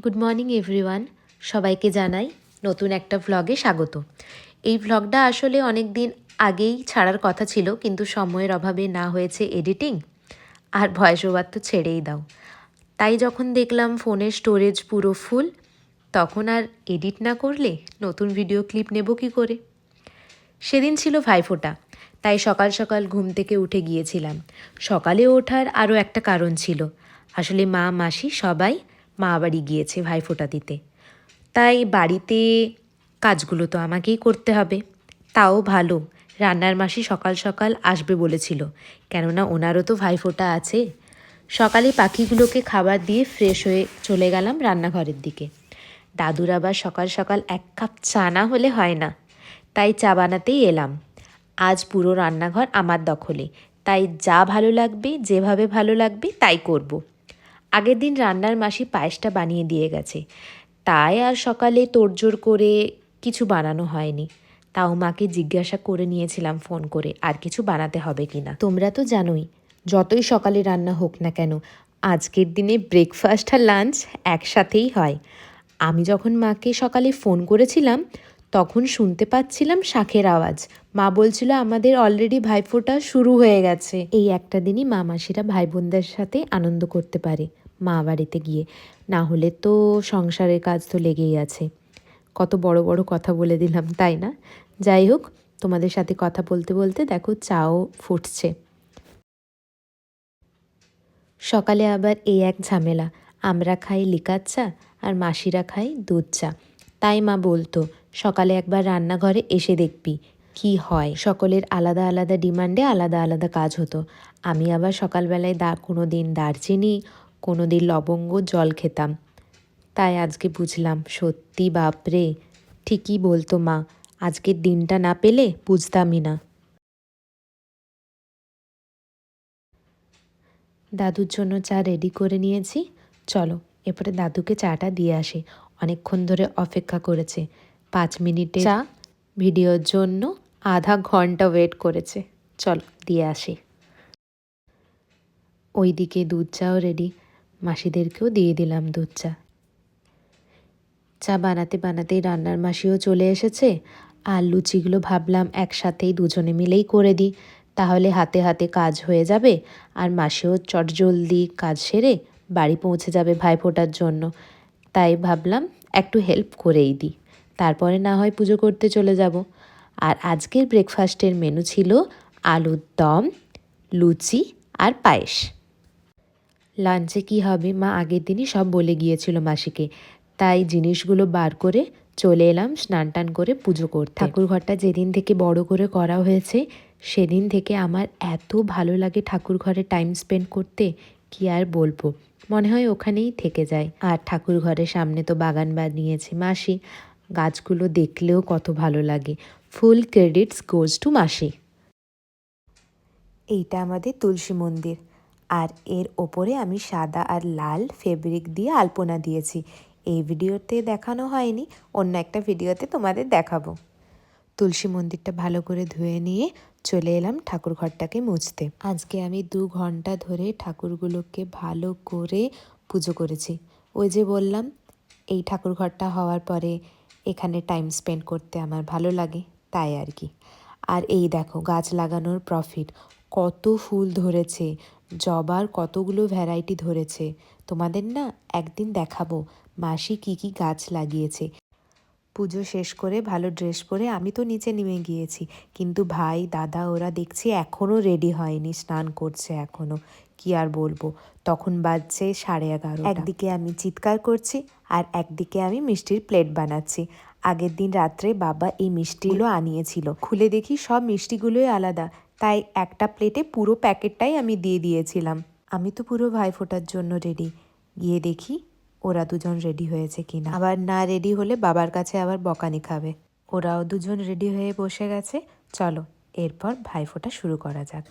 Good morning everyone, সবাইকে জানাই নতুন একটা ভ্লগে স্বাগত। এই ভ্লগটা আসলে অনেক দিন আগেই ছাড়ার কথা ছিল, কিন্তু সময়ের অভাবে না হয়েছে এডিটিং, আর ভয়েস ওভার তো ছেড়েই দাও। তাই যখন দেখলাম ফোনের স্টোরেজ পুরো ফুল, তখন আর এডিট না করলে নতুন ভিডিও ক্লিপ নেব কী করে। সেদিন ছিল ভাইফোঁটা, তাই সকাল সকাল ঘুম থেকে উঠে গিয়েছিলাম। সকালে ওঠার আরও একটা কারণ ছিল, আসলে মা মাসি সবাই মা বাড়ি গিয়েছে ভাইফোঁটা দিতে, তাই বাড়িতে কাজগুলো তো আমাকেই করতে হবে। তাও ভালো, রান্নার মাসি সকাল সকাল আসবে বলেছিল, কেননা ওনারও তো ভাইফোঁটা আছে। সকালে পাখিগুলোকে খাবার দিয়ে ফ্রেশ হয়ে চলে গেলাম রান্নাঘরের দিকে। দাদুর আবার সকাল সকাল এক কাপ চা না হলে হয় না, তাই চা বানাতেই এলাম। আজ পুরো রান্নাঘর আমার দখলে, তাই যা ভালো লাগবে, যেভাবে ভালো লাগবে তাই করব। আগের দিন রান্নার মাসি পায়েসটা বানিয়ে দিয়ে গেছে, তাই আর সকালে তোড়জোড় করে কিছু বানানো হয়নি। তাও মাকে জিজ্ঞাসা করে নিয়েছিলাম ফোন করে আর কিছু বানাতে হবে কি না। তোমরা তো জানোই, যতই সকালে রান্না হোক না কেন, আজকের দিনে ব্রেকফাস্ট আর লাঞ্চ একসাথেই হয়। আমি যখন মাকে সকালে ফোন করেছিলাম, তখন শুনতে পাচ্ছিলাম শাঁখের আওয়াজ। মা বলছিল আমাদের অলরেডি ভাইফোঁটা শুরু হয়ে গেছে। এই একটা দিনই মা মাসিরা ভাই বোনদের সাথে আনন্দ করতে পারে মা বাড়িতে গিয়ে, না হলে তো সংসারের কাজ তো লেগেই আছে। কত বড় বড় কথা বলে দিলাম, তাই না? যাই হোক, তোমাদের সাথে কথা বলতে বলতে দেখো চাও ফুটছে। সকালে আবার এই এক ঝামেলা, আমরা খাই লিকার চা আর মাসিরা খাই দুধ চা। তাই মা বলতো সকালে একবার রান্নাঘরে এসে দেখবি কি হয়। সকলের আলাদা আলাদা ডিমান্ডে আলাদা আলাদা কাজ হতো। আমি আবার সকালবেলায় কোনো দিন দারচিনি, কোনো দিন লবঙ্গ জল খেতাম। তাই আজকে বুঝলাম, সত্যি বাপরে, ঠিকই বলতো মা, আজকের দিনটা না পেলে বুঝতামই না। দাদুর জন্য চা রেডি করে নিয়েছি, চলো এরপরে দাদুকে চাটা দিয়ে আসি। অনেকক্ষণ ধরে অপেক্ষা করেছে, 5 মিনিটে চা, ভিডিওর জন্য আধা ঘন্টা ওয়েট করেছে। চলো দিয়ে আসি। ওইদিকে দুধ চাও রেডি, মাসিদেরকেও দিয়ে দিলাম দুধ চা। চা বানাতে বানাতেই রান্নার মাসিও চলে এসেছে। আর লুচিগুলো ভাবলাম একসাথেই দুজনে মিলেই করে দিই, তাহলে হাতে হাতে কাজ হয়ে যাবে, আর মাসিও চটজলদি কাজ সেরে বাড়ি পৌঁছে যাবে ভাইফোঁটার জন্য। তাই ভাবলাম একটু হেল্প করেই দিই, তারপরে না হয় পুজো করতে চলে যাব। আর আজকের ব্রেকফাস্টের মেনু ছিল আলুর দম, লুচি আর পায়েস। লাঞ্চে কি হবে মা আগের দিনই সব বলে গিয়েছিল মাসিকে, তাই জিনিসগুলো বার করে চলে এলাম স্নান টান করে পুজো করতে। ঠাকুর ঘরটা যেদিন থেকে বড় করে করা হয়েছে, সেদিন থেকে আমার এত ভালো লাগে ঠাকুর ঘরে টাইম স্পেন্ড করতে, কি আর বলবো, মনে হয় ওখানেই থেকে যায়। আর ঠাকুর ঘরের সামনে তো বাগান বানিয়েছে মাসি, গাছগুলো দেখলেও কত ভালো লাগে। ফুল ক্রেডিটস গোজ টু মাসি। এইটা আমাদের তুলসী মন্দির, আর এর ওপরে আমি সাদা আর লাল ফেব্রিক দিয়ে আলপনা দিয়েছি। এই ভিডিওতে দেখানো হয়নি, অন্য একটা ভিডিওতে তোমাদের দেখাবো। তুলসী মন্দিরটা ভালো করে ধুয়ে নিয়ে চলে এলাম ঠাকুর ঘরটাকে মুছতে। আজকে আমি 2 ঘন্টা ধরে ঠাকুরগুলোকে ভালো করে পুজো করেছি। ওই যে বললাম, এই ঠাকুর ঘরটা হওয়ার পরে এখানে টাইম স্পেন্ড করতে আমার ভালো লাগে, তাই আর কি। আর এই দেখো গাছ লাগানোর প্রফিট, কত ফুল ধরেছে, জবার কতগুলো ভ্যারাইটি ধরেছে। তোমাদের না একদিন দেখাবো মাসি কি কি গাছ লাগিয়েছে। পুজো শেষ করে ভালো ড্রেস পরে আমি তো নিচে নেমে গিয়েছি, কিন্তু ভাই দাদা ওরা দেখছি এখনও রেডি হয়নি, স্নান করছে এখনও। কি আর বলবো, তখন বাজছে 11:30। একদিকে আমি চিৎকার করছি আর একদিকে আমি মিষ্টির প্লেট বানাচ্ছি। আগের দিন রাত্রে বাবা এই মিষ্টিগুলো আনিয়েছিল, খুলে দেখি সব মিষ্টিগুলোই আলাদা, তাই একটা প্লেটে পুরো প্যাকেটটাই আমি দিয়ে দিয়েছিলাম। আমি তো পুরো ভাইফোঁটার জন্য রেডি, গিয়ে দেখি ওরা দুজন রেডি হয়েছে কিনা। আবার না রেডি হলে বাবার কাছে আবার বকানি খাবে। ওরাও দুজন রেডি হয়ে বসে গেছে, চলো এরপর ভাইফোঁটা শুরু করা যাক।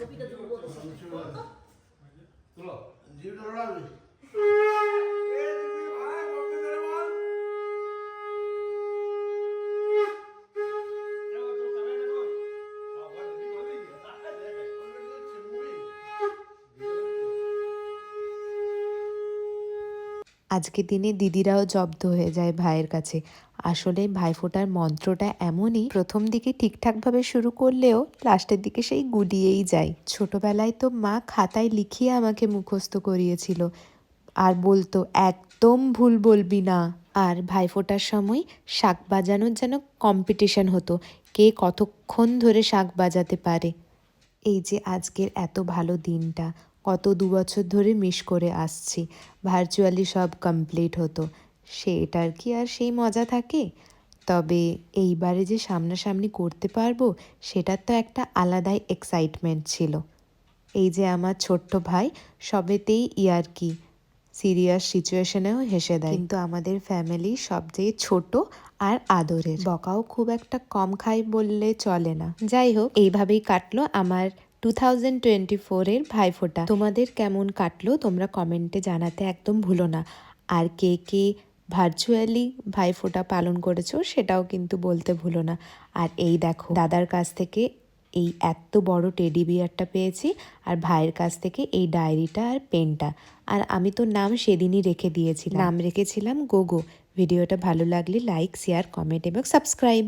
আজকের দিনে দিদিরাও জব্দ হয়ে যায় ভাইয়ের কাছে। আসলে ভাইফোঁটার মন্ত্রটা এমনই, প্রথম দিকে ঠিকঠাকভাবে শুরু করলেও লাস্টের দিকে সেই গুলিয়েই যায়। ছোটবেলায় তো মা খাতায় লিখিয়ে আমাকে মুখস্থ করিয়েছিল আর বলতো একদম ভুল বলবি না। আর ভাইফোঁটার সময় শাঁখ বাজানোর যেন কম্পিটিশন হতো, কে কতক্ষণ ধরে শাঁখ বাজাতে পারে। এই যে আজকের এত ভালো দিনটা, কত 2 বছর ধরে মিস করে আসছি, ভার্চুয়ালি সব কমপ্লিট হতো, সেটার কি আর সেই মজা থাকে? তবে এইবারে যে সামনাসামনি করতে পারবো সেটার তো একটা আলাদাই এক্সাইটমেন্ট ছিল। এই যে আমার ছোট্ট ভাই সবেতেই ইয়ার্কি, সিরিয়াস সিচুয়েশনেও হেসে দেয়, কিন্তু আমাদের ফ্যামিলি সবচেয়ে ছোট আর আদরের, বকাও খুব একটা কম খাই বললে চলে না। যাই হোক, এইভাবেই কাটলো আমার 2024-এর ভাইফোঁটা। তোমাদের কেমন কাটলো তোমরা কমেন্টে জানাতে একদম ভুলো না। আর কে কে ভার্চুয়ালি ভাইফোঁটা পালন করেছো সেটাও কিন্তু বলতে ভুলো না। আর এই দেখো, দাদার কাছ থেকে এই এত বড় টেডি বিয়ারটা পেয়েছি, আর ভাইয়ের কাছ থেকে এই ডায়েরিটা আর পেনটা। আর আমি তো নাম সেদিনই রেখে দিয়েছিলাম, নাম রেখেছিলাম গোগো। ভিডিওটা ভালো লাগলে লাইক, শেয়ার, কমেন্ট এবং সাবস্ক্রাইব।